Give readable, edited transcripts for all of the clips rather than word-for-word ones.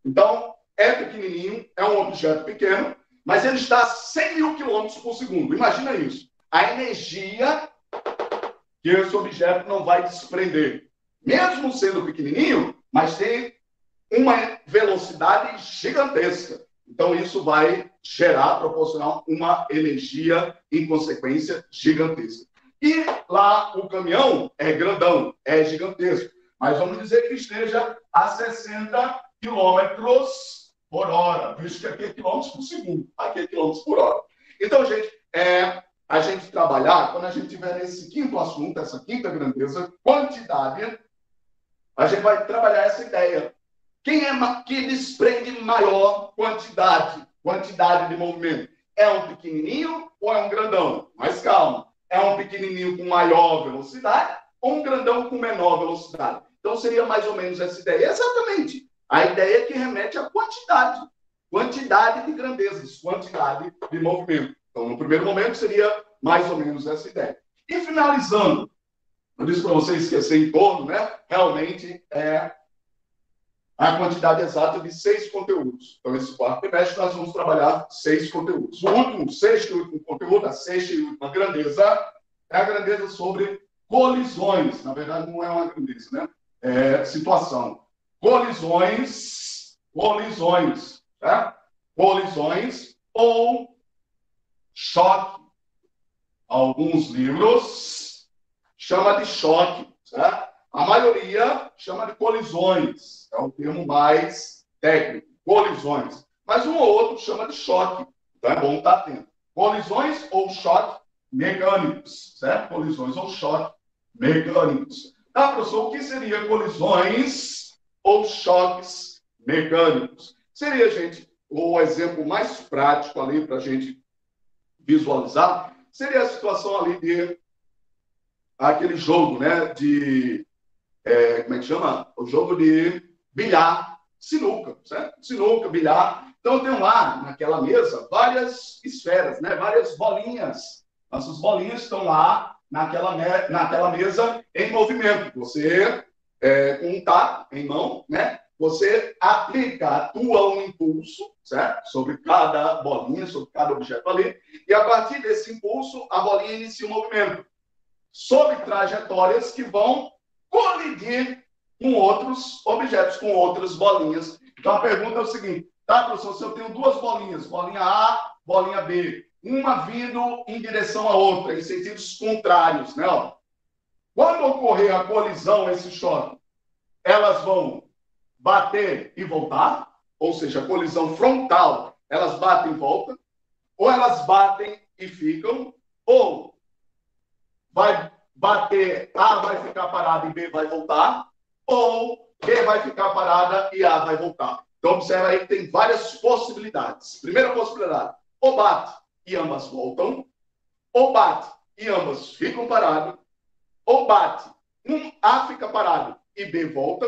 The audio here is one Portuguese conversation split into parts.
Então, é pequenininho, é um objeto pequeno, mas ele está a 100 mil quilômetros por segundo. Imagina isso. A energia que esse objeto não vai desprender. Mesmo sendo pequenininho, mas tem uma velocidade gigantesca. Então, isso vai gerar, proporcionar uma energia, em consequência, gigantesca. E lá o caminhão é grandão, é gigantesco. Mas vamos dizer que esteja a 60 quilômetros por hora. Visto que aqui é quilômetros por segundo, aqui é quilômetros por hora. Então, gente, a gente trabalhar, quando a gente tiver nesse quinto assunto, essa quinta grandeza, quantidade, a gente vai trabalhar essa ideia. Quem é que desprende maior quantidade de movimento? É um pequenininho ou é um grandão? Mas calma, é um pequenininho com maior velocidade ou um grandão com menor velocidade? Então seria mais ou menos essa ideia. Exatamente. A ideia que remete à quantidade de grandezas, quantidade de movimento. Então, no primeiro momento, seria mais ou menos essa ideia. E finalizando, eu disse para você esquecer em torno, né? Realmente é a quantidade exata de 6 conteúdos. Então, esse quarto trimestre, nós vamos trabalhar 6 conteúdos. O último, sexto e último conteúdo, a sexta e última grandeza, é a grandeza sobre colisões. Na verdade, não é uma grandeza, né? É situação. Colisões, tá? Colisões ou choque. Alguns livros chamam de choque, certo? A maioria chama de colisões, é o termo mais técnico, colisões. Mas um ou outro chama de choque, então é bom estar atento. Colisões ou choque mecânicos, certo? Colisões ou choque mecânicos. Tá, professor, o que seria colisões ou choques mecânicos? Seria, gente, o exemplo mais prático ali para a gente visualizar, seria a situação ali de aquele jogo, né, de como é que chama? O jogo de bilhar, sinuca, certo? Sinuca, bilhar. Então, tem lá, naquela mesa, várias esferas, né? Várias bolinhas. Essas bolinhas estão lá naquela mesa em movimento. Você, com um taco em mão, né? Você atua um impulso, certo? Sobre cada bolinha, sobre cada objeto ali. E, a partir desse impulso, a bolinha inicia o movimento. Sobre trajetórias que vão colidir com outros objetos, com outras bolinhas. Então, a pergunta é o seguinte, tá, professor, se eu tenho duas bolinhas, bolinha A, bolinha B, uma vindo em direção à outra, em sentidos contrários, né? Ó. Quando ocorrer a colisão, esse choque, elas vão bater e voltar, ou seja, a colisão frontal, elas batem e voltam, ou elas batem e ficam, ou vai bater, A vai ficar parada e B vai voltar, ou B vai ficar parada e A vai voltar. Então, observa aí que tem várias possibilidades. Primeira possibilidade, ou bate e ambas voltam, ou bate e ambas ficam paradas, ou bate, A fica parado e B volta,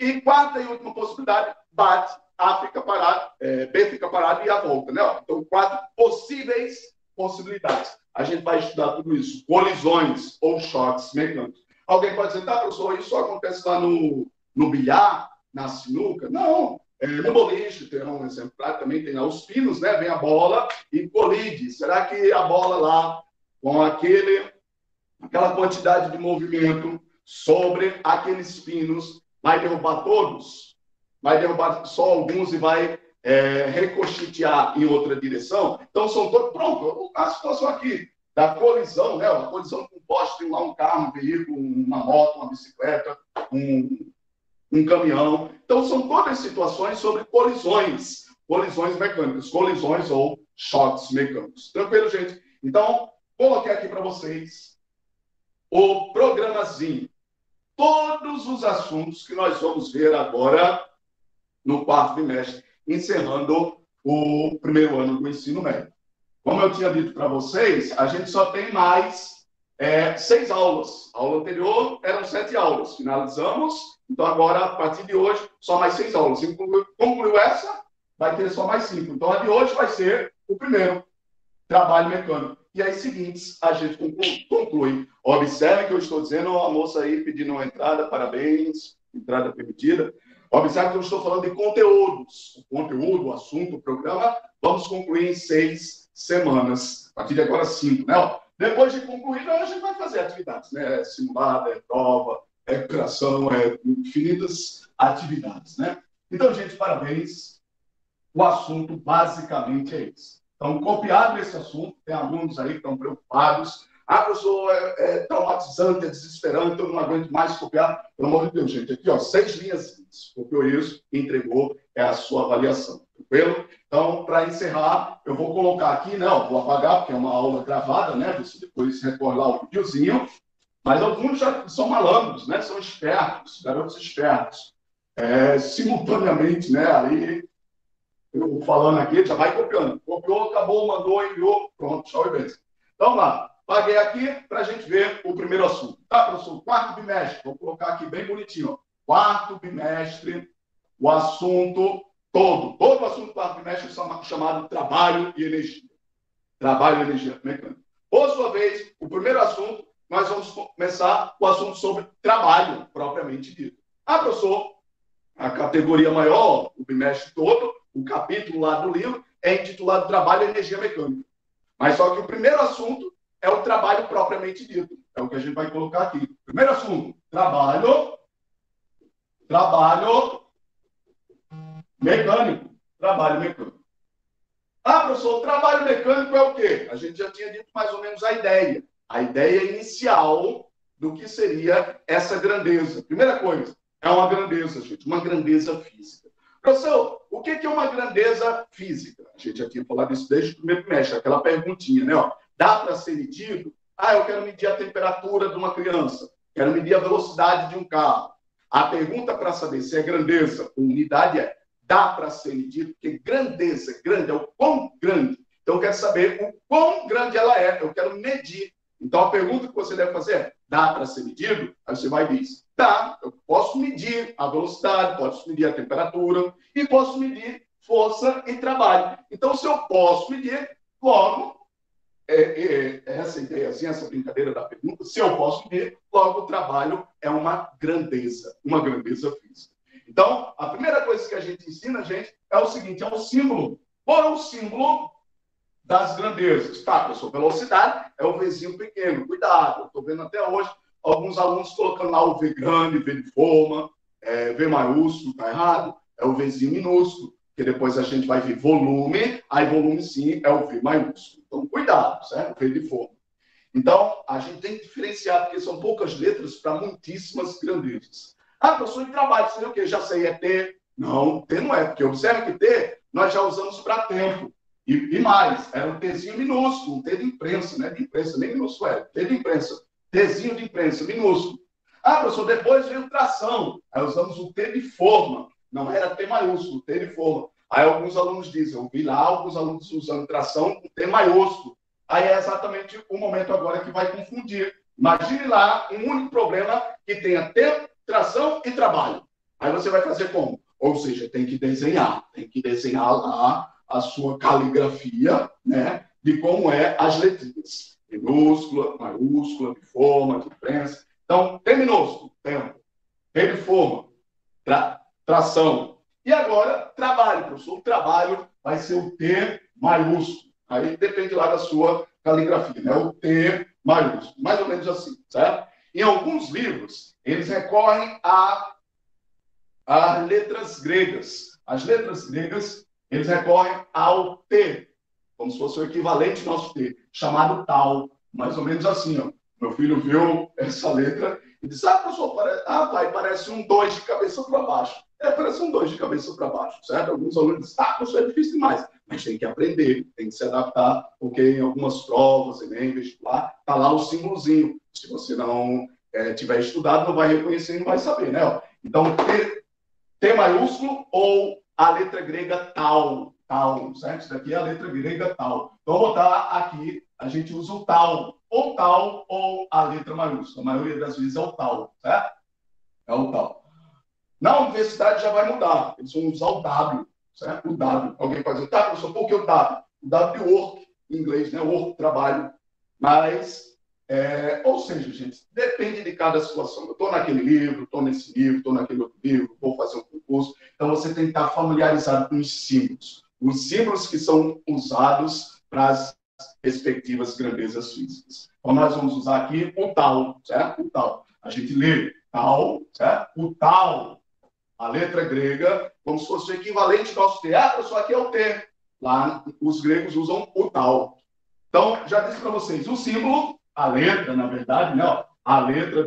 e quarta e última possibilidade, bate, A fica parado, B fica parado e A volta. Né? Então, 4 possíveis possibilidades. A gente vai estudar tudo isso, colisões ou choques mecânicos. Alguém pode dizer, tá, professor, isso só acontece lá no bilhar, na sinuca? Não, no boliche, tem um exemplo claro, também tem lá os pinos, né? Vem a bola e colide. Será que a bola lá, com aquela quantidade de movimento sobre aqueles pinos, vai derrubar todos? Vai derrubar só alguns e vai recochitear em outra direção? Então, são todos... Pronto, a situação aqui da colisão, né? A colisão com poste, tem lá um carro, um veículo, uma moto, uma bicicleta, um caminhão. Então, são todas situações sobre colisões mecânicas, colisões ou choques mecânicos. Tranquilo, gente? Então, coloquei aqui para vocês o programazinho. Todos os assuntos que nós vamos ver agora no quarto bimestre, encerrando o primeiro ano do ensino médio. Como eu tinha dito para vocês, a gente só tem mais 6 aulas. A aula anterior eram 7 aulas. Finalizamos, então agora, a partir de hoje, só mais 6 aulas. Concluiu essa, vai ter só mais 5. Então, a de hoje vai ser o primeiro, trabalho mecânico. E as seguintes, a gente conclui. Observe que eu estou dizendo, a moça aí pedindo uma entrada, parabéns, entrada permitida. Observe que eu estou falando de conteúdos. O conteúdo, o assunto, o programa, vamos concluir em 6 semanas. A partir de agora, 5, né? Depois de concluir, a gente vai fazer atividades, né? Simulada, prova, recuperação, infinitas atividades, né? Então, gente, parabéns. O assunto basicamente é esse. Então, copiado esse assunto, tem alunos aí que estão preocupados. Professor, é traumatizante, é desesperante, eu não aguento mais copiar. Pelo amor de Deus, gente, aqui, 6 linhas, copiou isso, entregou, é a sua avaliação, tranquilo? Então, para encerrar, eu vou colocar aqui, né, vou apagar, porque é uma aula gravada, né, você depois recorre lá o videozinho, mas alguns já são malandros, né, são espertos, garotos espertos, simultaneamente, né, aí, eu falando aqui, já vai copiando, copiou, acabou, mandou, enviou, pronto, tchau e beijo. Então, lá. Paguei aqui para a gente ver o primeiro assunto. Tá, professor? Quarto bimestre. Vou colocar aqui bem bonitinho. Quarto bimestre, o assunto todo. Todo o assunto do quarto bimestre é chamado trabalho e energia. Trabalho e energia mecânica. Por sua vez, o primeiro assunto, nós vamos começar o assunto sobre trabalho, propriamente dito. Professor, a categoria maior, o bimestre todo, o capítulo lá do livro, é intitulado Trabalho e Energia Mecânica. Mas só que o primeiro assunto é o trabalho propriamente dito. É o que a gente vai colocar aqui. Primeiro assunto, trabalho mecânico. Trabalho mecânico. Professor, trabalho mecânico é o quê? A gente já tinha dito mais ou menos a ideia. A ideia inicial do que seria essa grandeza. Primeira coisa, é uma grandeza, gente, uma grandeza física. Professor, o que é uma grandeza física? A gente já tinha falado isso desde o primeiro trimestre, aquela perguntinha, né? Dá para ser medido? Eu quero medir a temperatura de uma criança, quero medir a velocidade de um carro. A pergunta para saber se é grandeza ou unidade dá para ser medido? Porque grandeza, grande, é o quão grande. Então, eu quero saber o quão grande ela é, eu quero medir. Então, a pergunta que você deve fazer é, dá para ser medido? Aí você vai e diz, dá, eu posso medir a velocidade, posso medir a temperatura e posso medir força e trabalho. Então, se eu posso medir, logo, essa ideiazinha, essa brincadeira da pergunta, se eu posso medir, logo o trabalho é uma grandeza física. Então, a primeira coisa que a gente ensina, gente, é o seguinte, é o símbolo. Qual é o símbolo das grandezas? Tá, professor, velocidade é o Vzinho pequeno. Cuidado, eu estou vendo até hoje alguns alunos colocando lá o V grande, V de forma, V maiúsculo, está errado, é o Vzinho minúsculo, porque depois a gente vai ver volume, aí volume sim é o V maiúsculo. Então, cuidado, certo? V de forma. Então, a gente tem que diferenciar, porque são poucas letras para muitíssimas grandezas. Professor, em trabalho, sei o quê? Já sei, é T. Não, T não é, porque observe que T nós já usamos para tempo. E mais, era um Tzinho minúsculo, um T de imprensa, né? De imprensa, nem minúsculo é, T de imprensa. Tzinho de imprensa, minúsculo. Professor, depois veio tração. Aí usamos o T de forma. Não era T maiúsculo, T de forma. Aí alguns alunos dizem, eu vi lá alguns alunos usando tração com T maiúsculo. Aí é exatamente o momento agora que vai confundir. Imagine lá um único problema que tenha tempo, tração e trabalho. Aí você vai fazer como? Ou seja, tem que desenhar lá a sua caligrafia, né, de como é as letrinhas. Minúscula, maiúscula, de forma, de imprensa. Então, T minúsculo, tempo. T de forma, tração. E agora, trabalho, professor. O trabalho vai ser o T maiúsculo. Aí depende lá da sua caligrafia, né? O T maiúsculo. Mais ou menos assim, certo? Em alguns livros, eles recorrem às letras gregas. As letras gregas, eles recorrem ao T, como se fosse o equivalente ao nosso T, chamado tal. Mais ou menos assim, ó. Meu filho viu essa letra e disse, professor, pai, parece um 2 de cabeça para baixo. Parece um 2 de cabeça para baixo, certo? Alguns alunos dizem, professor, é difícil demais. Mas tem que aprender, tem que se adaptar, porque em algumas provas, Enem, vestibular, está lá o símbolozinho. Se você não tiver estudado, não vai reconhecer e não vai saber, né? Então, T maiúsculo ou a letra grega tal, certo? Isso daqui é a letra grega tal. Então, vou botar aqui, a gente usa o tal ou a letra maiúscula. A maioria das vezes é o tal, certo? É o tal. Na universidade já vai mudar, eles vão usar o W, certo? O W. Alguém pode dizer, professor, por que o W? O W de work, em inglês, né? Work, trabalho. Mas Ou seja, gente, depende de cada situação. Eu estou naquele livro, estou nesse livro, estou naquele outro livro, vou fazer um concurso. Então, você tem que estar familiarizado com os símbolos que são usados para as respectivas grandezas físicas. Então, nós vamos usar aqui o tal, certo? O tal. A gente lê tal, certo? O tal, a letra grega, como se fosse o equivalente ao nosso T. Professor, aqui é o T. Lá, os gregos usam o tal. Então, já disse para vocês, o símbolo, a letra, na verdade, né? A letra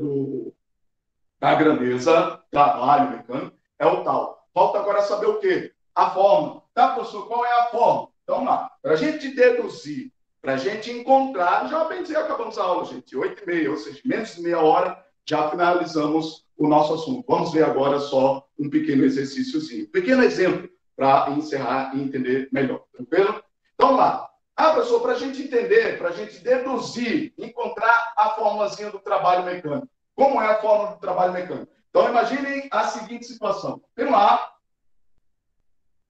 da grandeza, trabalho mecânico, é o tal. Falta agora saber o quê? A forma. Tá, professor, qual é a forma? Então, lá, para a gente deduzir, para a gente encontrar, já bem dizer, acabamos a aula, gente, 8h30, ou seja, menos de meia hora, já finalizamos o nosso assunto. Vamos ver agora só um pequeno exercíciozinho. Um pequeno exemplo para encerrar e entender melhor. Tranquilo? Então, lá. Professor, para a gente entender, para a gente deduzir, encontrar a formulazinha do trabalho mecânico. Como é a fórmula do trabalho mecânico? Então, imaginem a seguinte situação. Tem lá,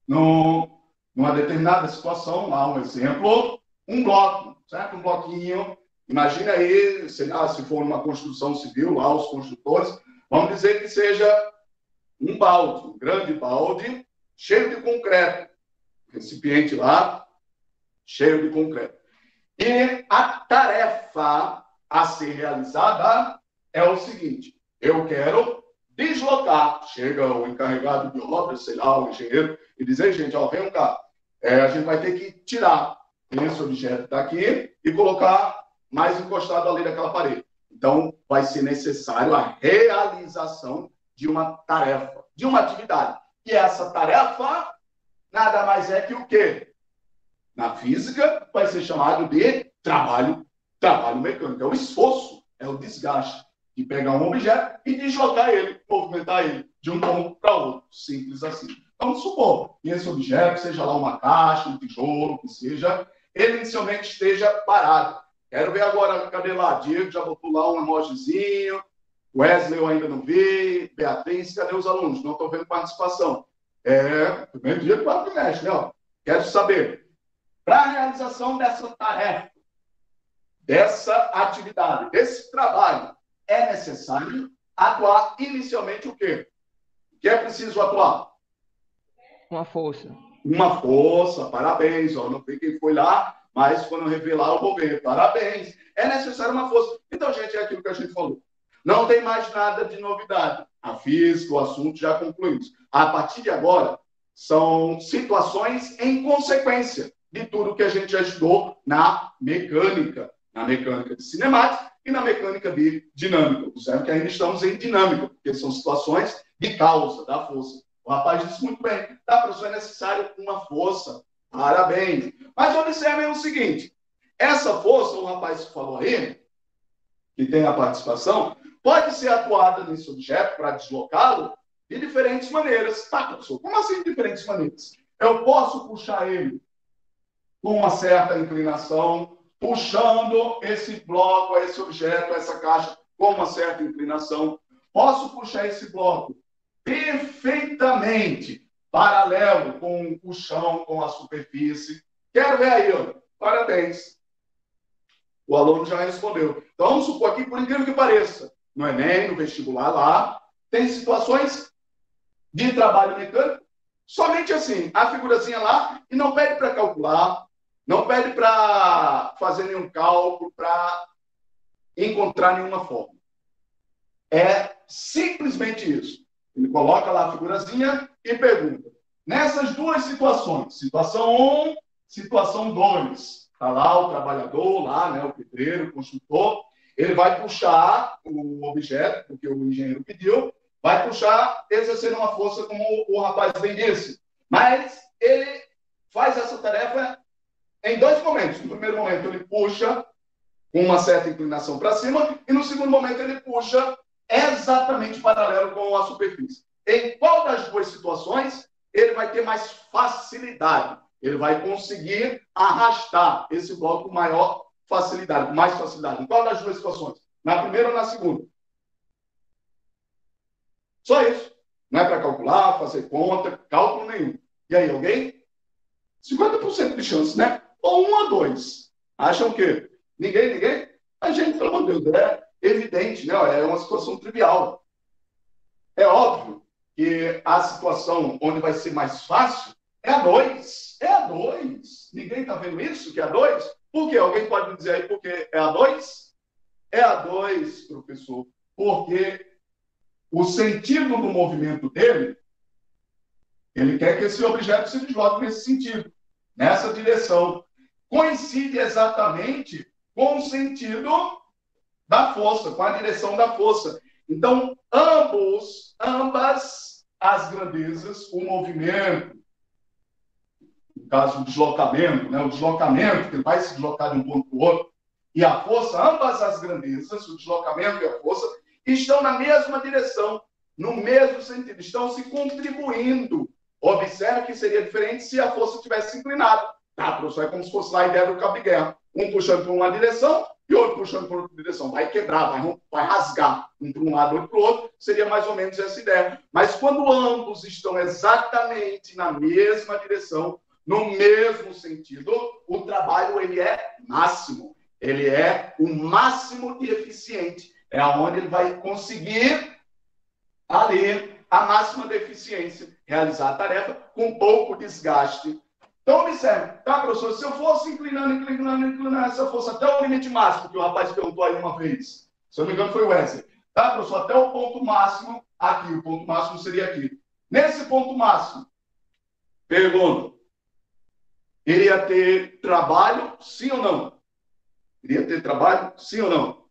numa determinada situação, lá um exemplo, um bloco, certo? Um bloquinho. Imagina aí, sei lá, se for uma construção civil, lá os construtores, vamos dizer que seja um balde, um grande balde, cheio de concreto. Recipiente lá, cheio de concreto. E a tarefa a ser realizada é o seguinte: eu quero deslocar. Chega o encarregado de obras, sei lá, o engenheiro, e dizer, gente, ó, vem cá, a gente vai ter que tirar esse objeto daqui e colocar mais encostado ali daquela parede. Então, vai ser necessário a realização de uma tarefa, de uma atividade. E essa tarefa nada mais é que o quê? Na física, vai ser chamado de trabalho mecânico. É o esforço, é o desgaste de pegar um objeto e deslocar ele, movimentar ele de um ponto para outro. Simples assim. Vamos supor que esse objeto, seja lá uma caixa, um tijolo, que seja, ele inicialmente esteja parado. Quero ver agora, cadê lá? Diego já botou lá um emojizinho, Wesley eu ainda não vi, Beatriz, cadê os alunos? Não estou vendo participação. Primeiro dia que mexe, né? Quero saber. Para a realização dessa tarefa, dessa atividade, desse trabalho, é necessário atuar inicialmente o quê? O que é preciso atuar? Uma força. Uma força, parabéns. Ó, não sei quem foi lá, mas quando eu revelar, eu vou ver. Parabéns. É necessário uma força. Então, gente, é aquilo que a gente falou. Não tem mais nada de novidade. A física, o assunto já concluímos. A partir de agora, são situações em consequência de tudo que a gente já estudou na mecânica de cinemática e na mecânica de dinâmica. Observe que ainda estamos em dinâmica, porque são situações de causa da força. O rapaz disse muito bem, tá, professor, é necessário uma força. Parabéns. Mas observem o seguinte, essa força, o rapaz falou aí, que tem a participação, pode ser atuada nesse objeto para deslocá-lo de diferentes maneiras. Tá, professor, como assim de diferentes maneiras? Eu posso puxar ele com uma certa inclinação, puxando esse bloco, esse objeto, essa caixa com uma certa inclinação. Posso puxar esse bloco perfeitamente paralelo com o chão, com a superfície. Quero ver aí, ó. Parabéns. O aluno já respondeu. Então, vamos supor aqui, por incrível que pareça, no Enem, no vestibular lá, tem situações de trabalho mecânico, somente assim, a figurazinha lá, e não pede para calcular, não pede para fazer nenhum cálculo, para encontrar nenhuma forma. É simplesmente isso. Ele coloca lá a figurazinha e pergunta. Nessas duas situações, situação 1, situação 2, está lá o trabalhador, lá, né, o pedreiro, o construtor, ele vai puxar o objeto, porque o engenheiro pediu, vai puxar, exercendo uma força como o rapaz bem disse. Mas ele faz essa tarefa em dois momentos. No primeiro momento, ele puxa com uma certa inclinação para cima, e no segundo momento, ele puxa exatamente paralelo com a superfície. Em qual das duas situações ele vai ter mais facilidade? Ele vai conseguir arrastar esse bloco com maior facilidade, com mais facilidade. Em qual das duas situações? Na primeira ou na segunda? Só isso. Não é para calcular, fazer conta, cálculo nenhum. E aí, alguém? 50% de chance, né? Ou 1 a 2. Acham que? Ninguém? A gente, pelo amor de Deus, é evidente, né? É uma situação trivial. É óbvio que a situação onde vai ser mais fácil é a 2. É a 2. Ninguém está vendo isso, que é a 2? Por quê? Alguém pode me dizer aí por que é a 2? É a 2, professor, porque o sentido do movimento dele, ele quer que esse objeto se desloque nesse sentido, nessa direção. Coincide exatamente com o sentido da força, com a direção da força. Então, ambas as grandezas, o movimento, no caso, o deslocamento, né? O deslocamento, que ele vai se deslocar de um ponto para o outro, e a força, ambas as grandezas, o deslocamento e a força, estão na mesma direção, no mesmo sentido, estão se contribuindo. Observe que seria diferente se a força tivesse inclinada. Tá, professor? É como se fosse lá a ideia do cabo de guerra. Um puxando para uma direção e outro puxando para outra direção. Vai quebrar, vai rasgar um para um lado, outro para o outro. Seria mais ou menos essa ideia. Mas quando ambos estão exatamente na mesma direção, no mesmo sentido, o trabalho ele é máximo. Ele é o máximo de eficiente. É onde ele vai conseguir ali a máxima de eficiência, realizar a tarefa com pouco desgaste. Então, observe, tá, professor? Se eu fosse inclinando essa força até o limite máximo, que o rapaz perguntou aí uma vez, se eu não me engano foi o Wesley, tá, professor? Até o ponto máximo aqui, o ponto máximo seria aqui. Nesse ponto máximo, pergunta, iria ter trabalho, sim ou não? Iria ter trabalho, sim ou não?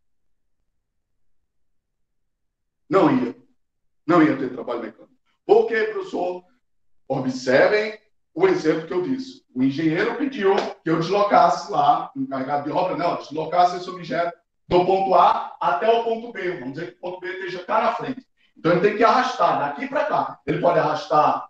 Não ia. Não ia ter trabalho mecânico. Por quê, professor? Observem o exemplo que eu disse. O engenheiro pediu que eu deslocasse lá, o encarregado de obra, não, deslocasse esse objeto do ponto A até o ponto B. Vamos dizer que o ponto B esteja cá na frente. Então, ele tem que arrastar daqui para cá. Ele pode arrastar